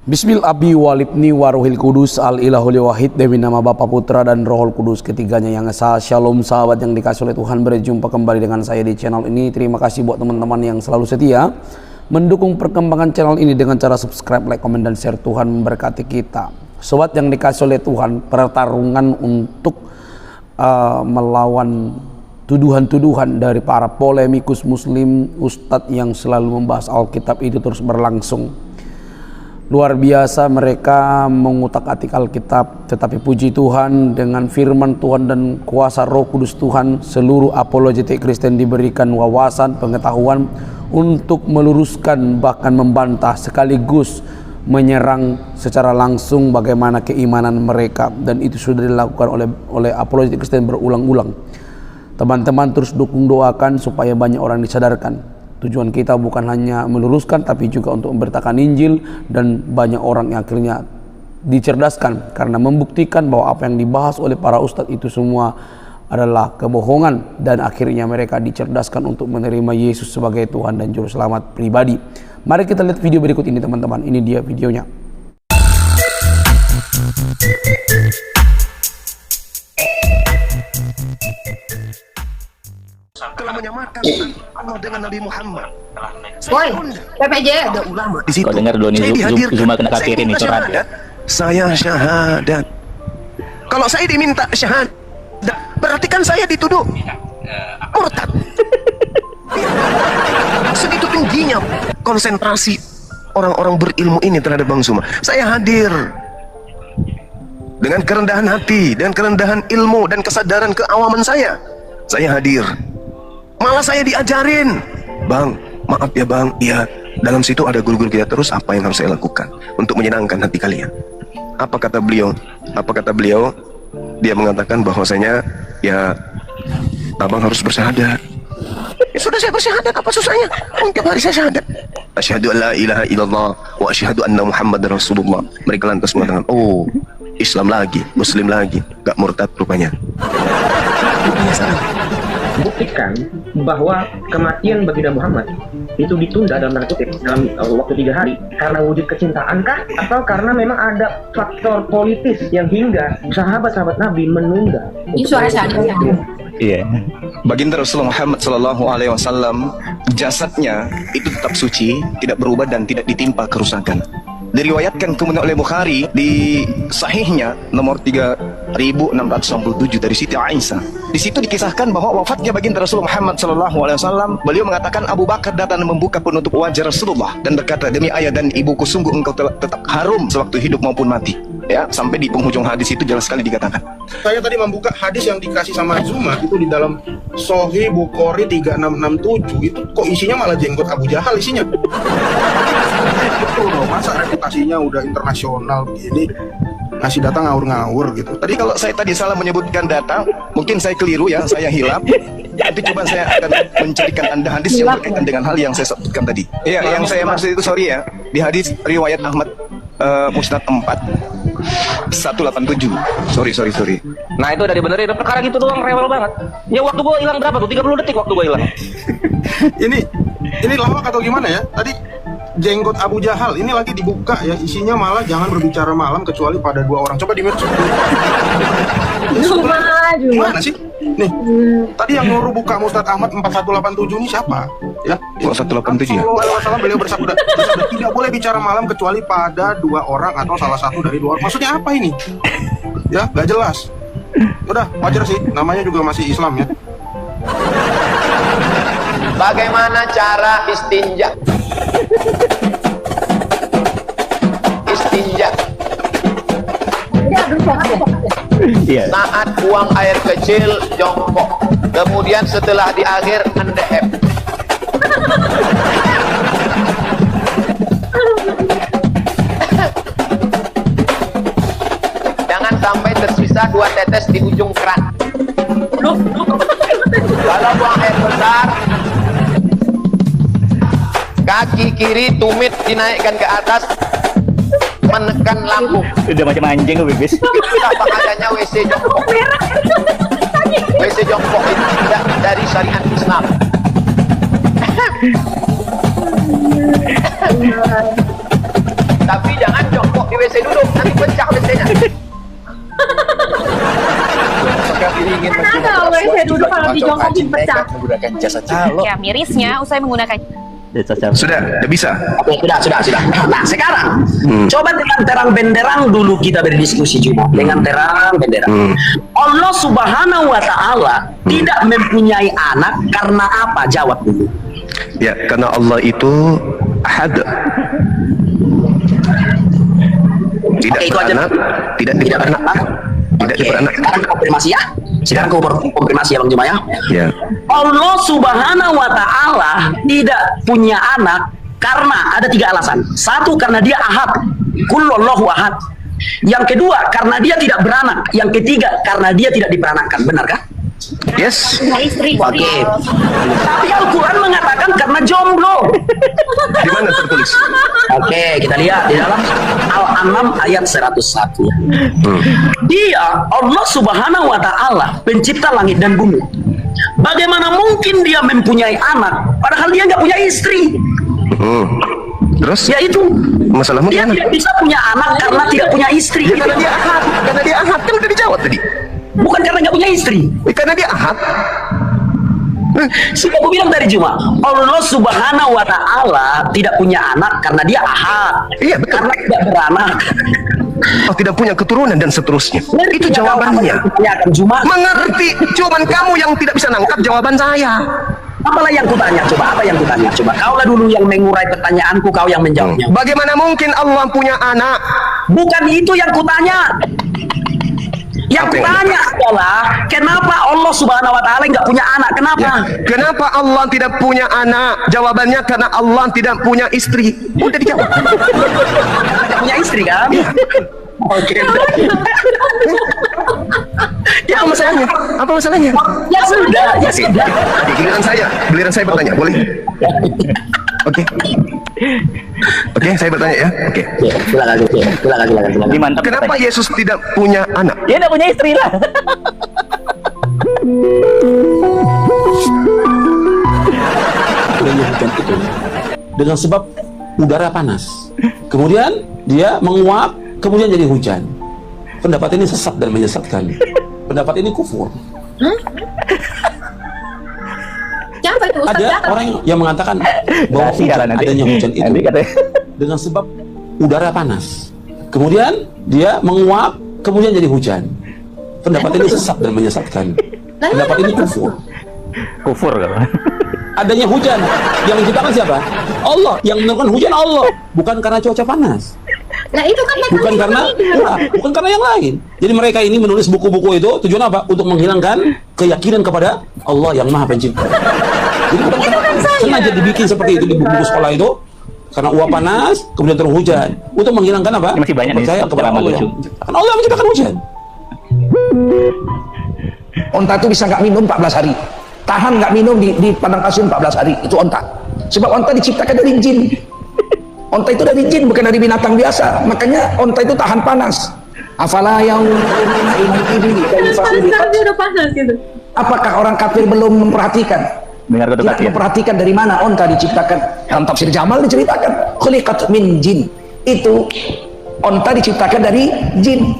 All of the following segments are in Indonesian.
Bismil Abi Walibni Waruhil Kudus Al Ilahul Wahid, demi nama Bapa, Putra dan Rohul Kudus ketiganya yang esa. Shalom sahabat yang dikasih oleh Tuhan, berjumpa kembali dengan saya di channel ini. Terima kasih buat teman-teman yang selalu setia mendukung perkembangan channel ini dengan cara subscribe, like, komen, dan share. Tuhan memberkati kita. Sobat yang dikasih oleh Tuhan, pertarungan untuk melawan tuduhan-tuduhan dari para polemikus muslim, ustadz yang selalu membahas Alkitab itu terus berlangsung. Luar biasa mereka mengutak-atik Alkitab, tetapi puji Tuhan dengan firman Tuhan dan kuasa Roh Kudus Tuhan, seluruh apologetik Kristen diberikan wawasan, pengetahuan untuk meluruskan bahkan membantah sekaligus menyerang secara langsung bagaimana keimanan mereka, dan itu sudah dilakukan oleh apologetik Kristen berulang-ulang. Teman-teman terus dukung, doakan supaya banyak orang disadarkan. Tujuan kita bukan hanya meluruskan, tapi juga untuk memberitakan Injil, dan banyak orang yang akhirnya dicerdaskan karena membuktikan bahwa apa yang dibahas oleh para ustadz itu semua adalah kebohongan, dan akhirnya mereka dicerdaskan untuk menerima Yesus sebagai Tuhan dan Juru Selamat pribadi. Mari kita lihat video berikut ini teman-teman. Ini dia videonya. Telah menyamakan Allah dengan Nabi Muhammad. Woi, PPJ ada ulama Di situ Kau dengar dulu nih, saya dihadirkan. Zuma kena Saya kafirin nih, minta curhat. syahadat. Saya syahadat. Kalau saya diminta syahadat, berarti kan saya dituduh murtad. Segitu tingginya konsentrasi orang-orang berilmu ini terhadap Bang Zuma. Saya hadir dengan kerendahan hati, dengan kerendahan ilmu dan kesadaran keawaman saya. Saya hadir, malah saya diajarin, Bang, maaf ya Bang, ya dalam situ ada guru-guru kita, terus apa yang harus saya lakukan untuk menyenangkan hati kalian? Apa kata beliau? Dia mengatakan bahwasanya ya abang harus bersyahadat. Ya sudah, saya bersyahadat, apa susahnya? Tiap hari saya syahadat. Asyhadu an la ilaha illallah wa asyhadu anna Muhammadar Rasulullah. Mereka lantas mengatakan, oh, Islam lagi, Muslim lagi, gak murtad rupanya. Buktikan bahwa kematian baginda Muhammad itu ditunda dalam tanda kutip dalam waktu 3 hari karena wujud kecintaan kah, atau karena memang ada faktor politis yang hingga sahabat-sahabat Nabi menunda? ini suara saya. Iya. Baginda Rasulullah Muhammad Sallallahu Alaihi Wasallam, jasadnya itu tetap suci, tidak berubah dan tidak ditimpa kerusakan. Diriwayatkan kemudian oleh Bukhari di sahihnya nomor 3697 dari Siti Aisyah. Di situ dikisahkan bahwa wafatnya baginda Rasulullah Muhammad Sallallahu Alaihi Wasallam, beliau mengatakan Abu Bakar datang dan membuka penutup wajah Rasulullah dan berkata, demi ayah dan ibuku, sungguh engkau tetap harum sewaktu hidup maupun mati. Ya, sampai di penghujung hadis itu jelas sekali dikatakan. Saya tadi membuka hadis yang dikasih sama Zuma itu di dalam Sahih Bukhari 3667, itu kok isinya malah jenggot Abu Jahal isinya. Betul loh, masa reputasinya udah internasional begini ngasih data ngawur-ngawur gitu. Tadi kalau saya tadi salah menyebutkan data, mungkin saya keliru ya, saya hilap. Itu coba saya akan mencarikan Anda hadis yang berkaitan dengan hal yang saya sebutkan tadi. Iya, yang saya maksud itu, sorry ya, di hadis riwayat Ahmad Musnad 4 187. Sorry. Nah itu udah dibenerin, perkara gitu doang rewel banget. Ya waktu gua hilang berapa tuh? 30 detik waktu gua hilang. ini lawak atau gimana ya? Tadi jenggot Abu Jahal ini lagi dibuka ya, isinya malah jangan berbicara malam kecuali pada 2 orang. Coba di mute. Gimana sih? Nih, tadi yang nyuruh buka Mustad Ahmad 4187 ini siapa? Ya, 4187 ya? Wasallam, beliau bersabda tidak boleh bicara malam kecuali pada 2 orang atau salah satu dari 2 orang. Maksudnya apa ini? Ya, gak jelas. Udah, wajar sih, namanya juga masih Islam ya. Bagaimana cara istinja? Istinja Iya. saat buang air kecil jongkok, kemudian setelah di akhir mendehep. Jangan sampai tersisa 2 tetes di ujung keran. Kalau buang air besar, kaki kiri tumit dinaikkan ke atas, menekan lambung. Udah macam anjing lu, Bibis. Itulah bahayanya WC jongkok. WC jongkok itu tidak dari syariat Islam. Tapi jangan jongkok di WC dulu, nanti pecah WC-nya. Kenapa WC duduk kalau dijongkokin pecah? Menggunakan jasa calo. Ya, mirisnya usai menggunakan Sudah bisa. Oke, sudah. Nah, sekarang coba dengan terang benderang dulu kita berdiskusi juga. Dengan terang benderang. Allah Subhanahu wa taala tidak mempunyai anak karena apa? Jawab dulu. Ya, karena Allah itu ahad. Tidak Oke, itu aja. beranak, tidak diberanak. Tidak Oke, diberanak. sekarang konfirmasi ya. Sekarang konfirmasi ya Bang Juma ya. Ya. Allah Subhanahu wa taala tidak punya anak karena ada 3 alasan. Satu, karena dia ahad. Kullallahu ahad. Yang kedua, karena dia tidak beranak. Yang ketiga, karena dia tidak diperanakkan. Benarkah? Yes. istri. Oke. Tapi Al-Quran mengatakan karena jomblo. Di mana tertulis? Oke, kita lihat di dalam Al-An'am ayat 101. Dia Allah Subhanahu wa taala pencipta langit dan bumi. Bagaimana mungkin dia mempunyai anak padahal dia nggak punya istri? Terus? Yaitu Masalahmu di dia mana? tidak bisa punya anak karena tidak punya istri. Ya, karena dia ahad. Karena dia ahad kan udah dijawab tadi. Bukan karena nggak punya istri. Karena dia ahad. Sudah aku bilang dari Juma, Allah Subhanahu wa taala tidak punya anak karena dia ahad. Iya, betul. Karena tidak beranak. Oh, tidak punya keturunan dan seterusnya. Itu Ngerti nggak jawabannya. kau apa yang kutanyakan, Juma? Mengerti, cuman kamu yang tidak bisa nangkap jawaban saya. Apalah yang kutanya? Coba apa yang kutanya? Coba kaulah dulu yang mengurai pertanyaanku, kau yang menjawabnya. Bagaimana mungkin Allah punya anak? Bukan itu yang kutanya. Yang Apa yang kutanya adalah kenapa Allah Subhanahu wa taala nggak punya anak? Kenapa? Ya. Kenapa Allah tidak punya anak? Jawabannya karena Allah tidak punya istri. Udah dijawab. Tidak punya istri kan? Oke. Ya, apa masalahnya? Apa masalahnya? Ya sudah, ya sudah. Oke, giliran saya bertanya, boleh? Oke. Oke, saya bertanya ya. Oke. Silakan. Ini mantap. Kenapa Yesus tidak punya anak? Dia udah punya istri lah. Hujan itu dengan sebab udara panas. Kemudian dia menguap, kemudian jadi hujan. Pendapat ini sesat dan menyesatkan. Pendapat ini kufur. Siapa itu? Ustaz Ada siapa? orang yang mengatakan bahwa hujan, adanya hujan itu dengan sebab udara panas. Kemudian dia menguap, kemudian jadi hujan. Pendapat ini sesat dan menyesatkan. Pendapat ini kufur. Kufur kalau. Adanya hujan yang menciptakan siapa? Allah. Yang menentukan hujan Allah, bukan karena cuaca panas, Nah itu kan bukan karena bukan karena yang lain. Jadi mereka ini menulis buku-buku itu tujuan apa? Untuk menghilangkan keyakinan kepada Allah yang Maha Pencipta. Jadi bukan karena sengaja dibikin seperti itu di buku-buku sekolah itu karena uap panas kemudian turun hujan untuk menghilangkan apa? Ini masih banyak nih, percaya kepada pengalaman Allah yang lucu. menciptakan. Allah yang menciptakan hujan. Onta itu bisa nggak minum 14 hari, tahan nggak minum di padang pasir 14 hari, itu onta. Sebab onta diciptakan dari jin. Onta itu dari jin, bukan dari binatang biasa. Makanya onta itu tahan panas. Afala yang udah panas gitu. apakah orang kafir belum memperhatikan? Dengar Tidak memperhatikan dari mana onta diciptakan. Dalam tafsir Jamal diceritakan khuliqat min jin. Itu onta diciptakan dari jin.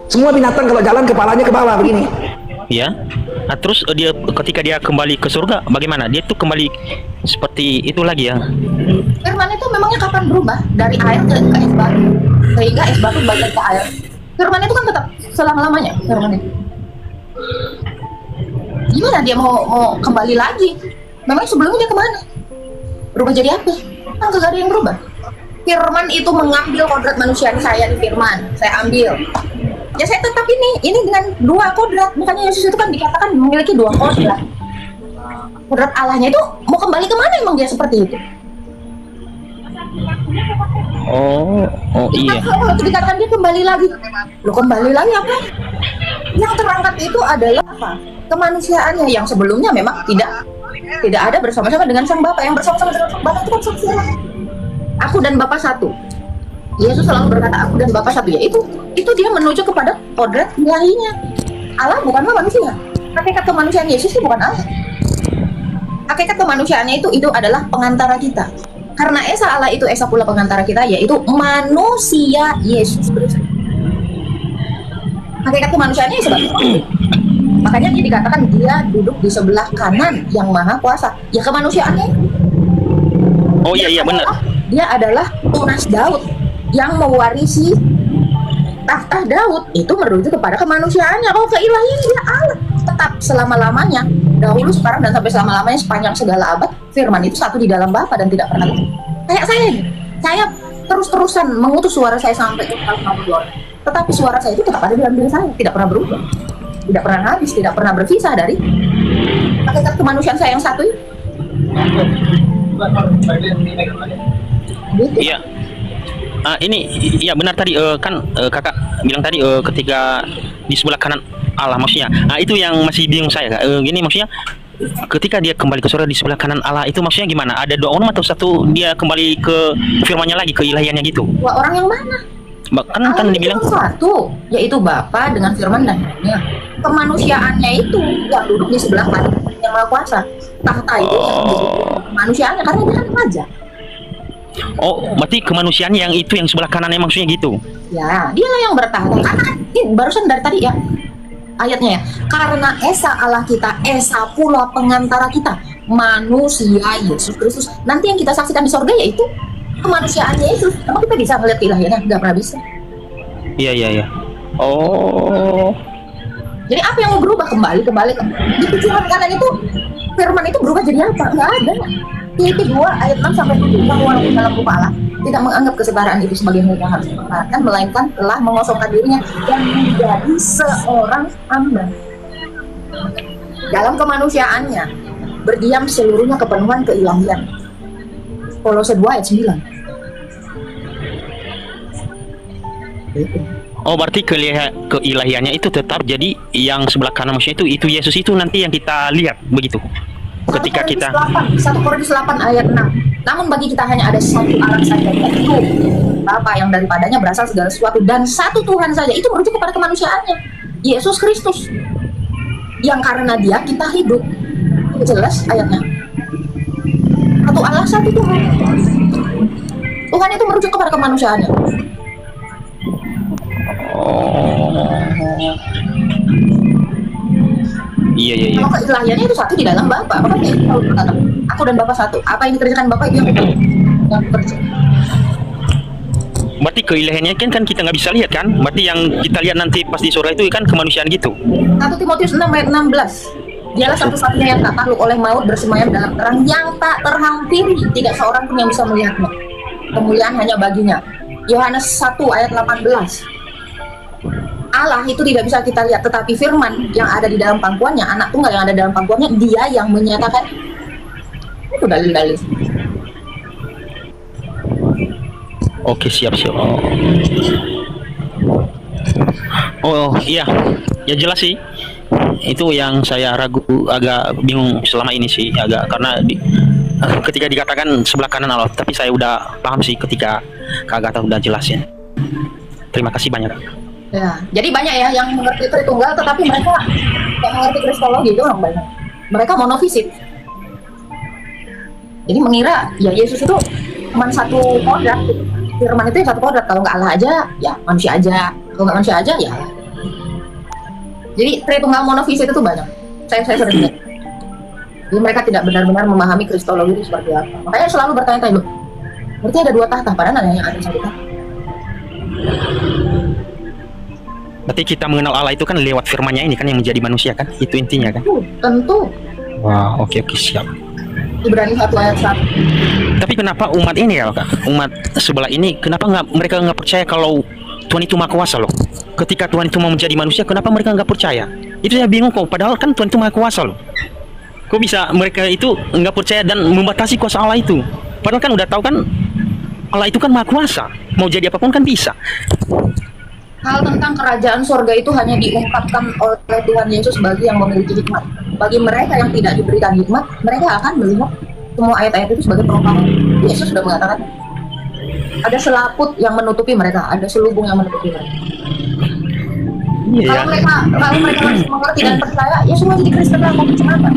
Semua binatang kalau jalan kepalanya ke bawah begini. Ya. Nah, terus dia ketika dia kembali ke surga bagaimana? Dia tuh kembali seperti itu lagi ya. Firman itu memangnya kapan berubah dari air ke es batu sehingga es batu balik ke air? Firman itu kan tetap selama-lamanya firman itu. Gimana dia mau kembali lagi? Memang sebelumnya dia kemana? Berubah jadi apa? Kan kagak ada yang berubah. Firman itu mengambil kodrat manusia. Saya nih firman, saya ambil. Ya saya tetap ini dengan 2 kodrat. Makanya Yesus itu kan dikatakan memiliki 2 kodrat. Kodrat Allahnya itu mau kembali kemana emang dia seperti itu? Oh iya. Kalau dikatakan dia kembali lagi, lo kembali lagi apa? Yang terangkat itu adalah apa? Kemanusiaannya yang sebelumnya memang tidak ada bersama-sama dengan sang Bapa. Yang bersama-sama dengan sang Bapa itu kan sosial. Aku dan Bapa satu. Yesus selalu berkata aku dan Bapa satu, yaitu dia menuju kepada kodrat ilahinya. Allah bukanlah manusia. Hakikat kemanusiaan Yesus itu bukan Allah. Hakikat kemanusiaannya itu adalah pengantara kita. Karena Esa Allah itu Esa pula pengantara kita, yaitu manusia Yesus Kristus. Hakikat kemanusiaannya ya sebagai manusia. Makanya dia dikatakan dia duduk di sebelah kanan yang maha kuasa. Ya kemanusiaannya. Oh iya iya benar. Dia adalah tunas Daud yang mewarisi tahta Daud. Itu merujuk kepada kemanusiaannya. Kalau keilahian dia Allah tetap selama-lamanya, dahulu, sekarang, dan sampai selama-lamanya sepanjang segala abad. Firman itu satu di dalam Bapa dan tidak pernah ganti. Kayak saya terus-terusan mengutus suara saya sampai ke orang. Tetapi suara saya itu tetap ada dalam diri saya, tidak pernah berubah, tidak pernah habis, tidak pernah berpisah dari hakikat kemanusiaan saya yang satu ini. Gitu. Iya. Ini ya benar tadi kan kakak bilang tadi ketika di sebelah kanan Allah maksudnya. Itu yang masih bingung saya kak. Gini maksudnya ketika dia kembali ke surga di sebelah kanan Allah itu maksudnya gimana? Ada dua orang atau satu dia kembali ke firman-Nya lagi, ke ilahiannya gitu? Dua orang yang mana? Kan dibilang satu, yaitu Bapa dengan firman dan rohnya. Kemanusiaannya itu yang duduk di sebelah kanan yang maha kuasa. Tahta itu kemanusiaannya karena dia kan raja. Oh, berarti kemanusiaan yang itu yang sebelah kanannya maksudnya gitu? Ya, dialah yang bertahta. Karena ini barusan dari tadi ya ayatnya ya. Karena Esa Allah kita, Esa pula pengantara kita, manusia Yesus Kristus. Nanti yang kita saksikan di sorga yaitu kemanusiaannya Yesus. Emang kita bisa melihat keilahiannya? Nggak pernah bisa. Iya. Oh. Jadi apa yang mau berubah? Kembali. Di pikiran kanan itu, firman itu berubah jadi apa? Nggak ada. Filipi 2 ayat 6 sampai 7, bahwa dalam rupa Allah tidak menganggap kesetaraan itu sebagai hal yang harus dipertahankan, melainkan telah mengosongkan dirinya dan menjadi seorang hamba. Dalam kemanusiaannya berdiam seluruhnya kepenuhan keilahian. Kolose 2 ayat 9. Oh, berarti keilahiannya itu tetap jadi yang sebelah kanan maksudnya itu Yesus itu nanti yang kita lihat begitu. Ketika kita 1 Korintus 8 ayat 6. Namun bagi kita hanya ada satu Allah saja, yaitu Bapa yang daripadanya berasal segala sesuatu, dan satu Tuhan saja. Itu merujuk kepada kemanusiaannya, Yesus Kristus, yang karena Dia kita hidup. Jelas ayatnya. Satu Allah, satu Tuhan. Tuhan itu merujuk kepada kemanusiaannya. Iya. Kalau keilahiannya itu satu di dalam Bapa. Maka dia selalu berkata, aku dan Bapa satu. Apa yang dikerjakan Bapa itu yang bekerja. Berarti keilahiannya kan kita nggak bisa lihat kan? Berarti yang kita lihat nanti pas di surga itu kan kemanusiaan gitu. 1 Timotius 6 ayat 16. Dialah satu-satunya yang tak takluk oleh maut, bersemayam dalam terang yang tak terhampiri. Tidak seorang pun yang bisa melihatnya. Kemuliaan hanya baginya. Yohanes 1 ayat 18. Allah itu tidak bisa kita lihat, tetapi firman yang ada di dalam pangkuannya, anak tunggal yang ada dalam pangkuannya, Dia yang menyatakan. Itu dalil-dalil. Oke, siap. Oh iya, ya jelas sih. Itu yang saya ragu, agak bingung selama ini sih, agak karena ketika dikatakan sebelah kanan Allah, tapi saya udah paham sih ketika Kak Agatha udah jelasin. Terima kasih banyak. Ya, jadi banyak ya yang mengerti Tritunggal, tetapi mereka yang mengerti Kristologi itu orang banyak. Mereka monofisik. Jadi mengira ya Yesus itu cuma satu kodrat. Firman itu yang satu kodrat. Kalau nggak Allah aja, ya manusia aja. Kalau nggak manusia aja, ya. Jadi Tritunggal monofisik itu banyak. Saya sering lihat. Jadi mereka tidak benar-benar memahami Kristologi itu seperti apa. Makanya selalu bertanya-tanya, loh, berarti ada dua tahta, padahal ada yang ada satu tahta. Berarti kita mengenal Allah itu kan lewat firman-Nya ini kan yang menjadi manusia kan? Itu intinya kan? Tentu. Wah, oke, siap. Ibrani 1 ayat 1. Tapi kenapa umat ini ya, Kak? Umat sebelah ini, kenapa mereka nggak percaya kalau Tuhan itu Maha Kuasa loh? Ketika Tuhan itu mau menjadi manusia, kenapa mereka nggak percaya? Itu saya bingung kok. Padahal kan Tuhan itu Maha Kuasa loh. Kok bisa mereka itu nggak percaya dan membatasi kuasa Allah itu? Padahal kan udah tahu kan Allah itu kan Maha Kuasa. Mau jadi apapun kan bisa. Hal tentang kerajaan sorga itu hanya diungkapkan oleh Tuhan Yesus bagi yang memiliki hikmat. Bagi mereka yang tidak diberikan hikmat, mereka akan melihat semua ayat-ayat itu sebagai perumpamaan. Yesus sudah mengatakan, ada selaput yang menutupi mereka, ada selubung yang menutupi mereka. Kalau mereka langsung mengerti dan percaya, ya semua jadi Kristen lah, mau macam apa?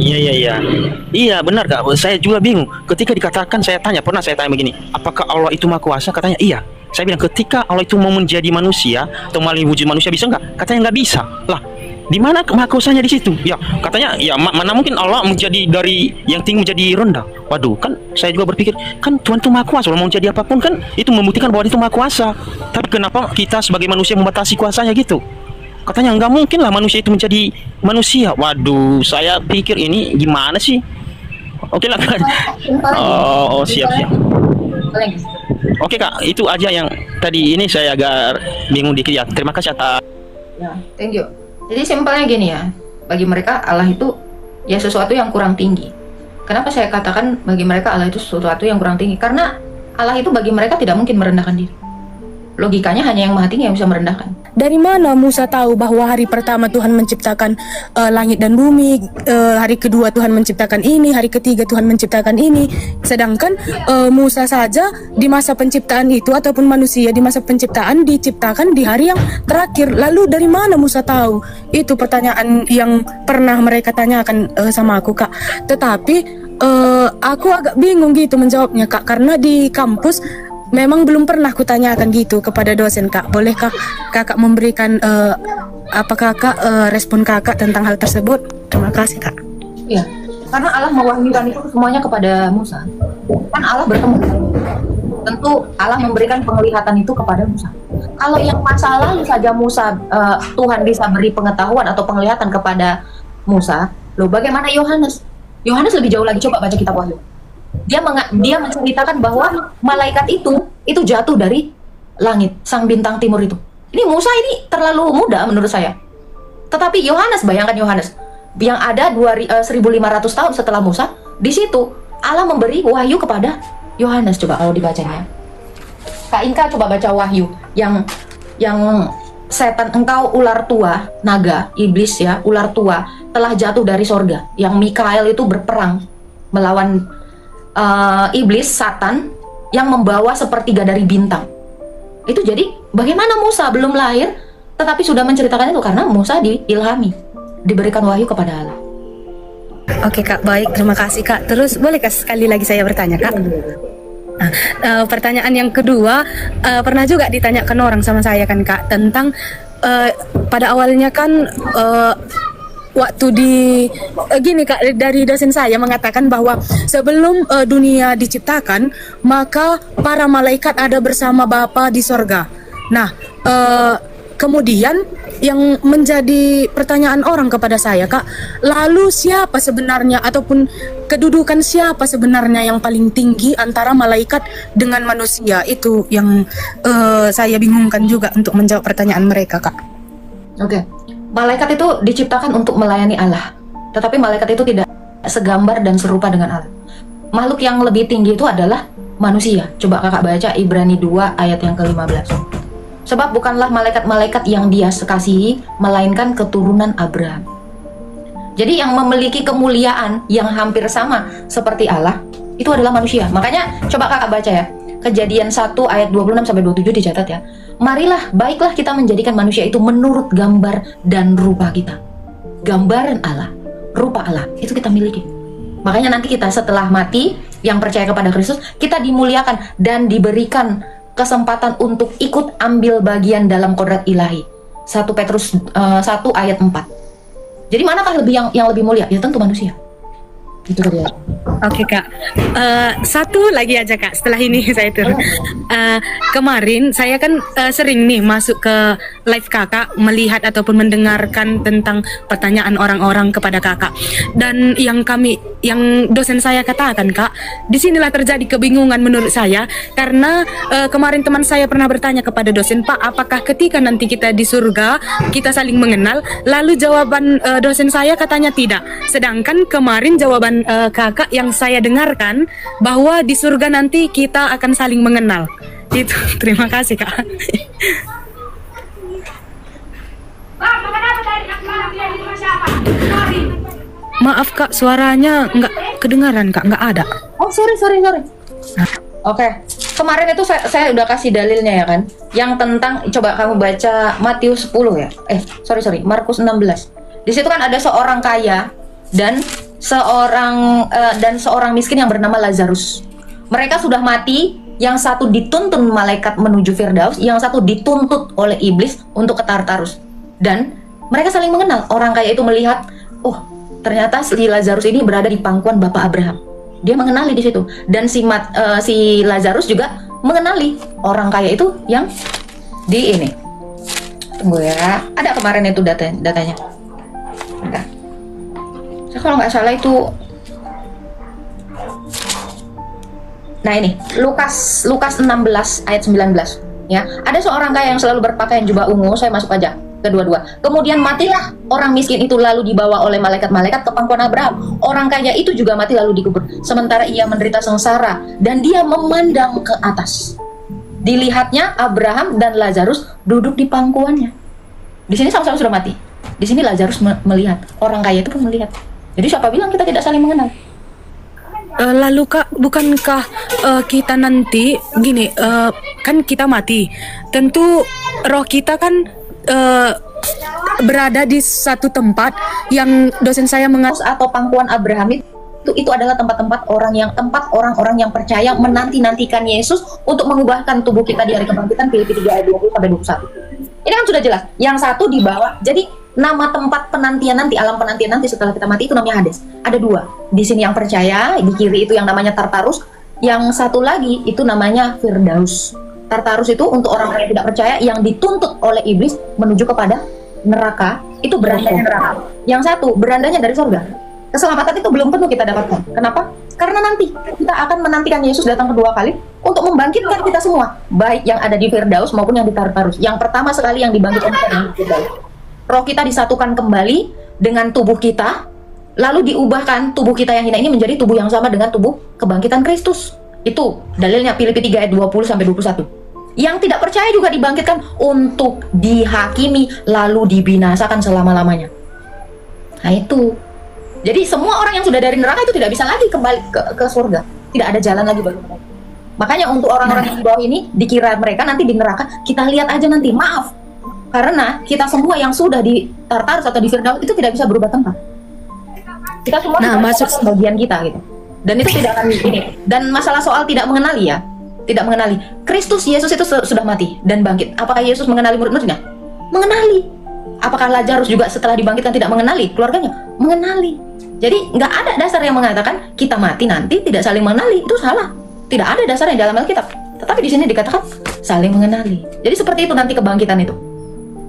Iya benar Kak. Saya juga bingung. Ketika dikatakan, pernah saya tanya begini, apakah Allah itu maha kuasa? Katanya iya. Saya bilang, ketika Allah itu mau menjadi manusia atau melalui wujud manusia bisa nggak? Katanya nggak bisa. Lah, di mana maha kuasanya di situ? Ya, katanya ya mana mungkin Allah menjadi dari yang tinggi menjadi rendah. Waduh, kan saya juga berpikir, kan Tuhan itu maha kuasa. Kalau mau jadi apapun kan itu membuktikan bahwa dia itu maha kuasa. Tapi kenapa kita sebagai manusia membatasi kuasanya gitu? Katanya nggak mungkin lah manusia itu menjadi manusia. Waduh, saya pikir ini gimana sih? Oke lah Kak. Siap. Oke Kak, itu aja yang tadi ini saya agak bingung dikit ya. Terima kasih atas. Ya, thank you. Jadi simpelnya gini ya, bagi mereka Allah itu ya sesuatu yang kurang tinggi. Kenapa saya katakan bagi mereka Allah itu sesuatu yang kurang tinggi? Karena Allah itu bagi mereka tidak mungkin merendahkan diri. Logikanya hanya yang maha tinggi yang bisa merendahkan. Dari mana Musa tahu bahwa hari pertama Tuhan menciptakan langit dan bumi, hari kedua Tuhan menciptakan ini, hari ketiga Tuhan menciptakan ini. Sedangkan Musa saja di masa penciptaan itu, ataupun manusia di masa penciptaan diciptakan di hari yang terakhir. Lalu dari mana Musa tahu? Itu pertanyaan yang pernah mereka tanyakan sama aku Kak. Tetapi aku agak bingung gitu menjawabnya Kak, karena di kampus memang belum pernah kutanyakan gitu kepada dosen Kak. Bolehkah Kakak memberikan respon Kakak tentang hal tersebut? Terima kasih Kak. Iya, karena Allah mewahyukan itu semuanya kepada Musa. Kan Allah bertemu. Tentu Allah memberikan penglihatan itu kepada Musa. Kalau yang masa lalu saja Tuhan bisa beri pengetahuan atau penglihatan kepada Musa, loh bagaimana Yohanes? Yohanes lebih jauh lagi, coba baca kitab Wahyu. Dia menceritakan bahwa malaikat itu jatuh dari langit, sang bintang timur itu. Ini Musa ini terlalu muda menurut saya. Tetapi Yohanes, bayangkan Yohanes yang ada 1500 tahun setelah Musa, di situ Allah memberi wahyu kepada Yohanes. Coba kalau dibacanya. Kak Inka coba baca Wahyu yang setan, engkau ular tua, naga, iblis ya, ular tua telah jatuh dari sorga. Yang Mikael itu berperang melawan iblis, Satan, yang membawa sepertiga dari bintang. Itu jadi bagaimana Musa belum lahir tetapi sudah menceritakan itu, karena Musa diilhami, diberikan wahyu kepada Allah. Oke Kak, baik, terima kasih Kak. Terus bolehkah sekali lagi saya bertanya Kak? Pertanyaan yang kedua, pernah juga ditanyakan orang sama saya kan Kak, tentang pada awalnya kan waktu gini Kak, dari dosen saya mengatakan bahwa sebelum dunia diciptakan, maka para malaikat ada bersama Bapa di sorga. Nah, kemudian yang menjadi pertanyaan orang kepada saya Kak, lalu siapa sebenarnya, ataupun kedudukan siapa sebenarnya yang paling tinggi antara malaikat dengan manusia? Itu yang saya bingungkan juga untuk menjawab pertanyaan mereka Kak. Oke. Malaikat itu diciptakan untuk melayani Allah, tetapi malaikat itu tidak segambar dan serupa dengan Allah. Makhluk yang lebih tinggi itu adalah manusia. Coba kakak baca Ibrani 2 ayat yang ke-15. Sebab bukanlah malaikat-malaikat yang Dia kasihi, melainkan keturunan Abraham. Jadi yang memiliki kemuliaan yang hampir sama seperti Allah itu adalah manusia. Makanya coba kakak baca ya, Kejadian 1 ayat 26-27 dicatat ya. Marilah, baiklah kita menjadikan manusia itu menurut gambar dan rupa kita. Gambaran Allah, rupa Allah, itu kita miliki. Makanya nanti kita setelah mati, yang percaya kepada Kristus, kita dimuliakan dan diberikan kesempatan untuk ikut ambil bagian dalam kodrat ilahi. 1 Petrus 1 ayat 4. Jadi manakah yang lebih mulia? Ya tentu manusia. Itu dia. Oke Kak, satu lagi aja Kak, setelah ini saya turun. Kemarin saya kan sering nih masuk ke live Kakak, melihat ataupun mendengarkan tentang pertanyaan orang-orang kepada Kakak. Dan yang dosen saya katakan Kak, disinilah terjadi kebingungan menurut saya. Karena kemarin teman saya pernah bertanya kepada dosen, Pak, apakah ketika nanti kita di surga kita saling mengenal? Lalu jawaban dosen saya katanya tidak. Sedangkan kemarin jawaban Kakak yang saya dengarkan bahwa di surga nanti kita akan saling mengenal. Itu. Terima kasih Kak. Maaf Kak, suaranya nggak kedengaran Kak, nggak ada. Oh sorry. Oke. Kemarin itu saya udah kasih dalilnya ya kan, yang tentang, coba kamu baca Matius 10 ya. Markus 16. Di situ kan ada seorang kaya dan seorang miskin yang bernama Lazarus. Mereka sudah mati, yang satu dituntun malaikat menuju Firdaus, yang satu dituntut oleh iblis untuk ke Tartarus. Dan mereka saling mengenal. Orang kaya itu melihat, oh ternyata si Lazarus ini berada di pangkuan Bapak Abraham. Dia mengenali di situ. Dan si Lazarus juga mengenali orang kaya itu yang di ini. Tunggu ya, ada kemarin itu datanya. Bentar. Saya kalau nggak salah itu, nah ini Lukas 16 ayat 19 ya. Ada seorang kaya yang selalu berpakaian jubah ungu. Saya masuk aja kedua-dua. Kemudian matilah orang miskin itu, lalu dibawa oleh malaikat-malaikat ke pangkuan Abraham. Orang kaya itu juga mati lalu dikubur. Sementara ia menderita sengsara dan dia memandang ke atas. Dilihatnya Abraham dan Lazarus duduk di pangkuannya. Di sini sama-sama sudah mati. Di sini Lazarus melihat, orang kaya itu pun melihat. Jadi siapa bilang kita tidak saling mengenal? Lalu Kak, bukankah kita nanti gini, kan kita mati, tentu roh kita kan berada di satu tempat yang dosen saya atau pangkuan Abraham itu adalah tempat-tempat orang-orang yang percaya menanti-nantikan Yesus untuk mengubahkan tubuh kita di hari kebangkitan. Filipi 3 ayat 20 sampai 21. Ini kan sudah jelas. Yang satu di bawah. Jadi nama tempat penantian nanti, alam penantian nanti setelah kita mati itu namanya Hades. Ada dua. Di sini yang percaya, di kiri itu yang namanya Tartarus. Yang satu lagi itu namanya Firdaus. Tartarus itu untuk orang-orang yang tidak percaya, yang dituntut oleh iblis menuju kepada neraka. Itu berandanya neraka. Yang satu berandanya dari surga. Keselamatan itu belum tentu kita dapatkan. Kenapa? Karena nanti kita akan menantikan Yesus datang kedua kali untuk membangkitkan kita semua, baik yang ada di Firdaus maupun yang di Tartarus. Yang pertama sekali yang dibangkitkan adalah Firdaus. Roh kita disatukan kembali dengan tubuh kita, lalu diubahkan tubuh kita yang hina ini menjadi tubuh yang sama dengan tubuh kebangkitan Kristus. Itu dalilnya Filipi 3 ayat 20 sampai 21. Yang tidak percaya juga dibangkitkan untuk dihakimi lalu dibinasakan selama-lamanya. Nah itu. Jadi semua orang yang sudah dari neraka itu tidak bisa lagi kembali ke surga. Tidak ada jalan lagi bagi mereka. Makanya untuk orang-orang yang di bawah ini, dikira mereka nanti di neraka, kita lihat aja nanti, maaf. Karena kita semua yang sudah di Tartarus atau di Firdaus itu tidak bisa berubah tempat. Kita semua masuk bagian kita gitu. Dan itu tidak akan ini. Dan masalah soal tidak mengenali ya, tidak mengenali. Kristus Yesus itu sudah mati dan bangkit. Apakah Yesus mengenali murid-muridnya? Mengenali. Apakah Lazarus juga setelah dibangkitkan tidak mengenali keluarganya? Mengenali. Jadi nggak ada dasar yang mengatakan kita mati nanti tidak saling mengenali. Itu salah. Tidak ada dasarnya di dalam Alkitab. Tetapi di sini dikatakan saling mengenali. Jadi seperti itu nanti kebangkitan itu.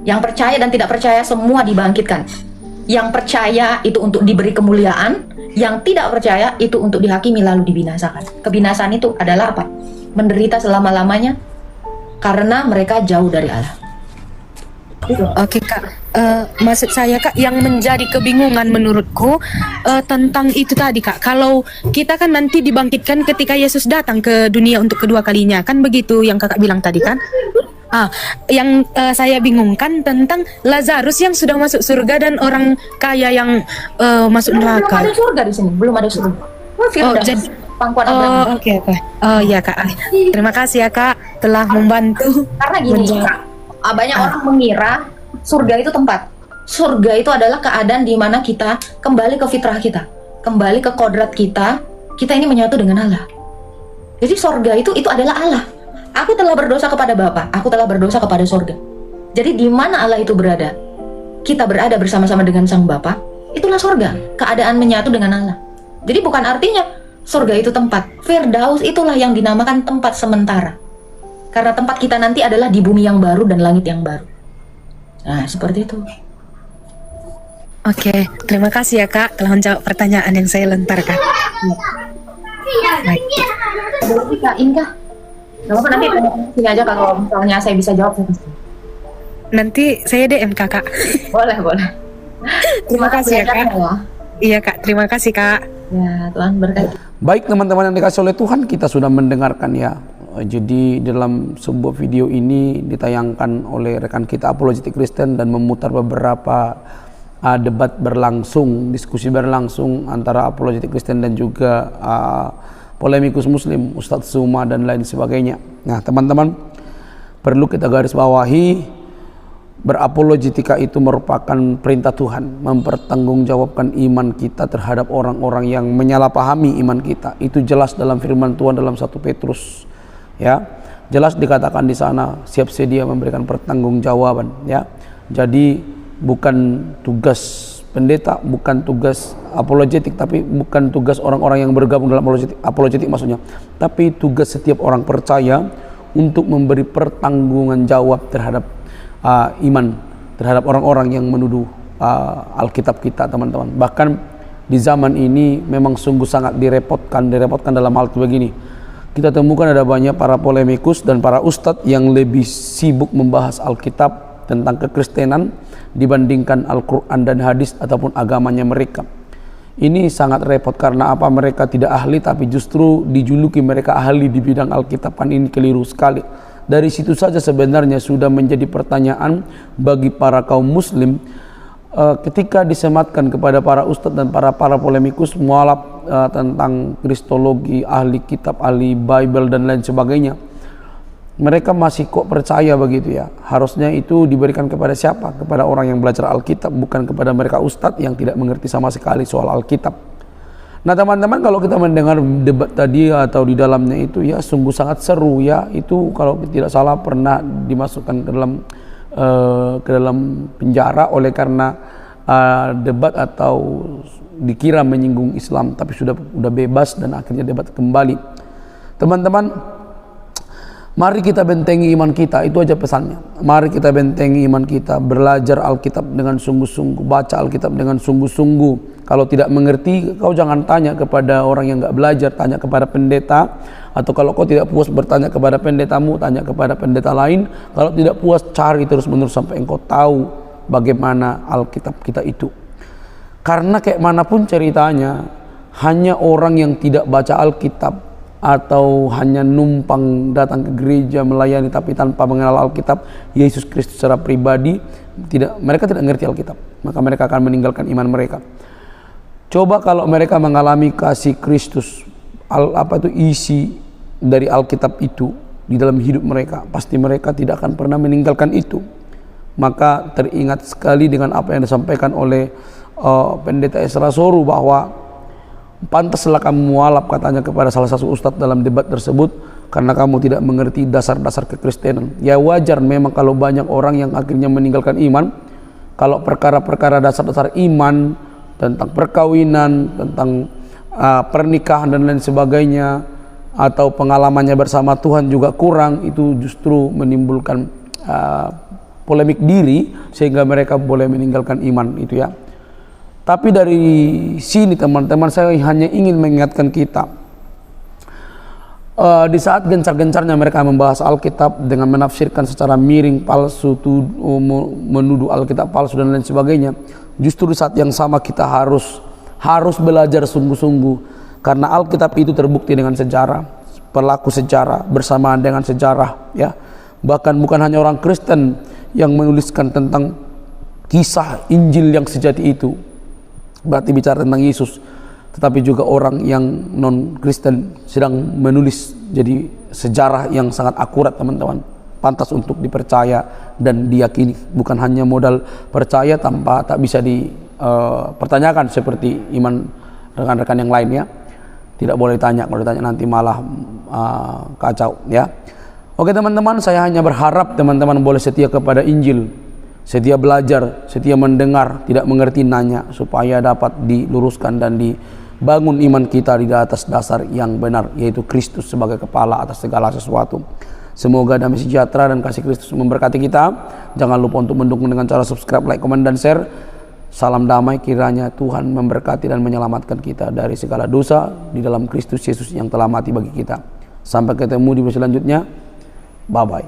Yang percaya dan tidak percaya semua dibangkitkan. Yang percaya itu untuk diberi kemuliaan, yang tidak percaya itu untuk dihakimi lalu dibinasakan. Kebinasaan itu adalah apa? Menderita selama-lamanya karena mereka jauh dari Allah. Oke Kak, maksud saya Kak, yang menjadi kebingungan menurutku tentang itu tadi Kak. Kalau kita kan nanti dibangkitkan ketika Yesus datang ke dunia untuk kedua kalinya, kan begitu yang Kakak bilang tadi kan? Yang saya bingungkan tentang Lazarus yang sudah masuk surga dan orang kaya yang masuk neraka. Belum ada surga di sini, belum ada surga. Jadi pangkuan Abraham. Oke. Oh ya Kak, terima kasih ya Kak telah membantu. Karena gini Kak, banyak orang mengira surga itu tempat. Surga itu adalah keadaan di mana kita kembali ke fitrah kita, kembali ke kodrat kita. Kita ini menyatu dengan Allah. Jadi surga itu adalah Allah. Aku telah berdosa kepada Bapa, aku telah berdosa kepada surga. Jadi di mana Allah itu berada, kita berada bersama-sama dengan Sang Bapa. Itulah surga, keadaan menyatu dengan Allah. Jadi bukan artinya surga itu tempat. Firdaus itulah yang dinamakan tempat sementara. Karena tempat kita nanti adalah di bumi yang baru dan langit yang baru. Nah, seperti itu. Oke, terima kasih ya Kak telah menjawab pertanyaan yang saya lontarkan. Baik. Boleh Kak Inka? Gak apa-apa, nanti sini aja kalau misalnya saya bisa jawab. Nanti saya DM Kakak. Boleh. Terima kasih ya Kak. Iya Kak, terima kasih Kak. Ya, Tuhan berkati. Baik teman-teman yang dikasih oleh Tuhan, kita sudah mendengarkan ya. Jadi dalam sebuah video ini ditayangkan oleh rekan kita Apologetik Kristen dan memutar beberapa debat berlangsung, diskusi berlangsung antara Apologetik Kristen dan juga polemikus Muslim, Ustadz Zuma dan lain sebagainya. Nah teman-teman, perlu kita garis bawahi Berapologetika itu merupakan perintah Tuhan, mempertanggungjawabkan iman kita terhadap orang-orang yang menyalahpahami iman kita. Itu jelas dalam firman Tuhan dalam 1 Petrus, ya. Jelas dikatakan di sana, siap sedia memberikan pertanggungjawaban, ya. Jadi bukan tugas pendeta, bukan tugas apologetik, tapi bukan tugas orang-orang yang bergabung dalam apologetik maksudnya, tapi tugas setiap orang percaya untuk memberi pertanggungan jawab terhadap iman terhadap orang-orang yang menuduh Alkitab kita, teman-teman. Bahkan di zaman ini memang sungguh sangat direpotkan dalam hal begini. Kita temukan ada banyak para polemikus dan para ustadz yang lebih sibuk membahas Alkitab tentang kekristenan dibandingkan Al-Quran dan hadis ataupun agamanya mereka. Ini sangat repot karena apa? Mereka tidak ahli, tapi justru dijuluki mereka ahli di bidang Alkitab. Kan ini keliru sekali. Dari situ saja sebenarnya sudah menjadi pertanyaan bagi para kaum muslim ketika disematkan kepada para ustadz dan para polemikus mualaf tentang kristologi, ahli kitab, ahli Bible dan lain sebagainya. Mereka masih kok percaya begitu ya. Harusnya itu diberikan kepada siapa? Kepada orang yang belajar Alkitab, bukan kepada mereka ustadz yang tidak mengerti sama sekali soal Alkitab. Nah teman-teman, kalau kita mendengar debat tadi atau di dalamnya itu ya sungguh sangat seru ya. Itu kalau tidak salah pernah dimasukkan ke dalam penjara oleh karena debat atau dikira menyinggung Islam, tapi sudah bebas dan akhirnya debat kembali. Teman-teman, mari kita bentengi iman kita, itu aja pesannya. Mari kita bentengi iman kita, belajar Alkitab dengan sungguh-sungguh, baca Alkitab dengan sungguh-sungguh. Kalau tidak mengerti, kau jangan tanya kepada orang yang nggak belajar, tanya kepada pendeta. Atau kalau kau tidak puas bertanya kepada pendetamu, tanya kepada pendeta lain. Kalau tidak puas, cari terus-menerus sampai engkau tahu bagaimana Alkitab kita itu. Karena kayak manapun ceritanya, hanya orang yang tidak baca Alkitab atau hanya numpang datang ke gereja melayani tapi tanpa mengenal Alkitab, Yesus Kristus secara pribadi, mereka tidak mengerti Alkitab, maka mereka akan meninggalkan iman mereka. Coba kalau mereka mengalami kasih Kristus, isi dari Alkitab itu di dalam hidup mereka, pasti mereka tidak akan pernah meninggalkan itu. Maka teringat sekali dengan apa yang disampaikan oleh pendeta Esra Soru, bahwa pantaslah kamu mualaf, katanya kepada salah satu ustadz dalam debat tersebut, karena kamu tidak mengerti dasar-dasar kekristenan. Ya wajar memang kalau banyak orang yang akhirnya meninggalkan iman, kalau perkara-perkara dasar-dasar iman tentang perkawinan, tentang pernikahan dan lain sebagainya, atau pengalamannya bersama Tuhan juga kurang, itu justru menimbulkan polemik diri sehingga mereka boleh meninggalkan iman itu ya. Tapi dari sini teman-teman, saya hanya ingin mengingatkan kita, di saat gencar-gencarnya mereka membahas Alkitab dengan menafsirkan secara miring, palsu, menuduh Alkitab palsu dan lain sebagainya, justru di saat yang sama kita harus belajar sungguh-sungguh, karena Alkitab itu terbukti dengan sejarah, pelaku sejarah bersamaan dengan sejarah ya. Bahkan bukan hanya orang Kristen yang menuliskan tentang kisah Injil yang sejati itu, berarti bicara tentang Yesus, tetapi juga orang yang non-Kristen sedang menulis jadi sejarah yang sangat akurat, teman-teman. Pantas untuk dipercaya dan diyakini, bukan hanya modal percaya tanpa tak bisa dipertanyakan seperti iman rekan-rekan yang lainnya. Tidak boleh tanya, kalau ditanya nanti malah kacau ya. Oke teman-teman, saya hanya berharap teman-teman boleh setia kepada Injil, setia belajar, setia mendengar, tidak mengerti nanya, supaya dapat diluruskan dan dibangun iman kita di atas dasar yang benar, yaitu Kristus sebagai kepala atas segala sesuatu. Semoga damai sejahtera dan kasih Kristus memberkati kita. Jangan lupa untuk mendukung dengan cara subscribe, like, komen, dan share. Salam damai, kiranya Tuhan memberkati dan menyelamatkan kita dari segala dosa di dalam Kristus Yesus yang telah mati bagi kita. Sampai ketemu di video selanjutnya. Bye-bye.